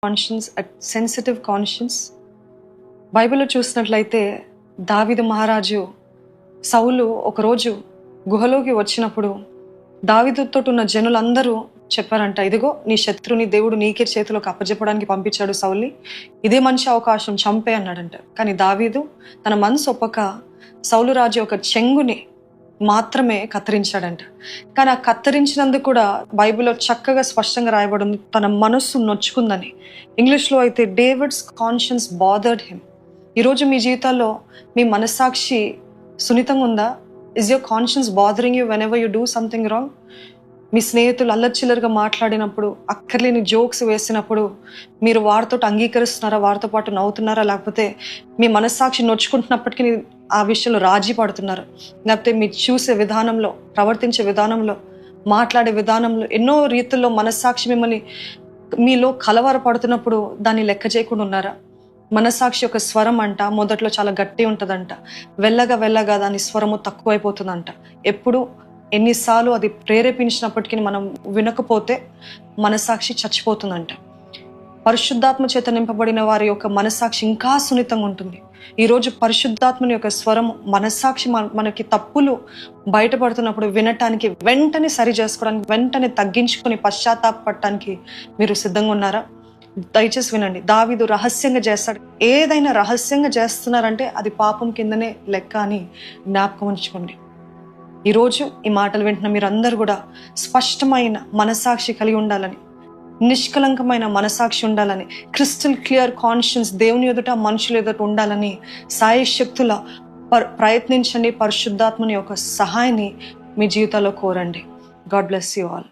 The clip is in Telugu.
Conscience, sensitive conscience. బైబిల్లో చూసినట్లయితే దావీదు మహారాజు సౌలు ఒకరోజు గుహలోకి వచ్చినప్పుడు దావీదుతో ఉన్న జనులందరూ చెప్పారంట, ఇదిగో నీ శత్రుని దేవుడు నీకే చేతిలోకి అప్పజెప్పడానికి పంపించాడు సౌల్ని, ఇదే మంచి అవకాశం, చంపే అన్నాడంట. కానీ దావీదు తన మనసు ఒప్పక సౌలు రాజు యొక్క చెంగుని మాత్రమే కత్తిరించాడంట. కానీ ఆ కత్తిరించినందుకు కూడా బైబిల్లో చక్కగా స్పష్టంగా రాయబడింది, తన మనస్సు నొచ్చుకుందని. ఇంగ్లీష్లో అయితే డేవిడ్స్ కాన్షియన్స్ బాదర్డ్ హిమ్. ఈరోజు మీ జీవితాల్లో మీ మనస్సాక్షి సున్నితంగా ఉందా? Is your conscience bothering you whenever you do something wrong? మీ స్నేహితులు అల్లర్చిల్లరుగా మాట్లాడినప్పుడు, అక్కర్లేని జోక్స్ వేసినప్పుడు మీరు వారితో అంగీకరిస్తున్నారా, వారితో పాటు నవ్వుతున్నారా, లేకపోతే మీ మనస్సాక్షి నొచ్చుకుంటున్నప్పటికీ ఆ విషయంలో రాజీ పడుతున్నారు? లేకపోతే మీరు చూసే విధానంలో, ప్రవర్తించే విధానంలో, మాట్లాడే విధానంలో ఎన్నో రీతుల్లో మనస్సాక్షి మిమ్మల్ని మీలో కలవరపడుతున్నప్పుడు దాన్ని లెక్క చేయకుండా ఉన్నారా? మనస్సాక్షి యొక్క స్వరం అంట మొదట్లో చాలా గట్టి ఉంటుందంట, వెళ్ళగా వెళ్ళగా దాని స్వరము తక్కువైపోతుందంట. ఎప్పుడు ఎన్నిసార్లు అది ప్రేరేపించినప్పటికీ మనం వినకపోతే మనస్సాక్షి చచ్చిపోతుందంట. పరిశుద్ధాత్మ చేత నింపబడిన వారి యొక్క మనస్సాక్షి ఇంకా సున్నితంగా ఉంటుంది. ఈరోజు పరిశుద్ధాత్మని యొక్క స్వరం మనస్సాక్షి మనకి తప్పులు బయటపడుతున్నప్పుడు వినటానికి, వెంటనే సరి చేసుకోవడానికి, వెంటనే తగ్గించుకొని పశ్చాత్తాపడటానికి మీరు సిద్ధంగా ఉన్నారా? దయచేసి వినండి. దావీదు రహస్యంగా చేస్తాడు. ఏదైనా రహస్యంగా చేస్తున్నారంటే అది పాపం కిందనే లెక్క అని జ్ఞాపకం ఉంచుకోండి. ఈరోజు ఈ మాటలు వింటున్న మీరందరూ కూడా స్పష్టమైన మనస్సాక్షి కలిగి ఉండాలని, నిష్కలంకమైన మనస్సాక్షి ఉండాలని, క్రిస్టల్ క్లియర్ కాన్షియన్స్ దేవుని ఎదుట మనుషుల ఎదుట ఉండాలని సాయశక్తుల ప్రయత్నించండి. పరిశుద్ధాత్మని యొక్క సహాయాన్ని మీ జీవితాల్లో కోరండి. God bless you all.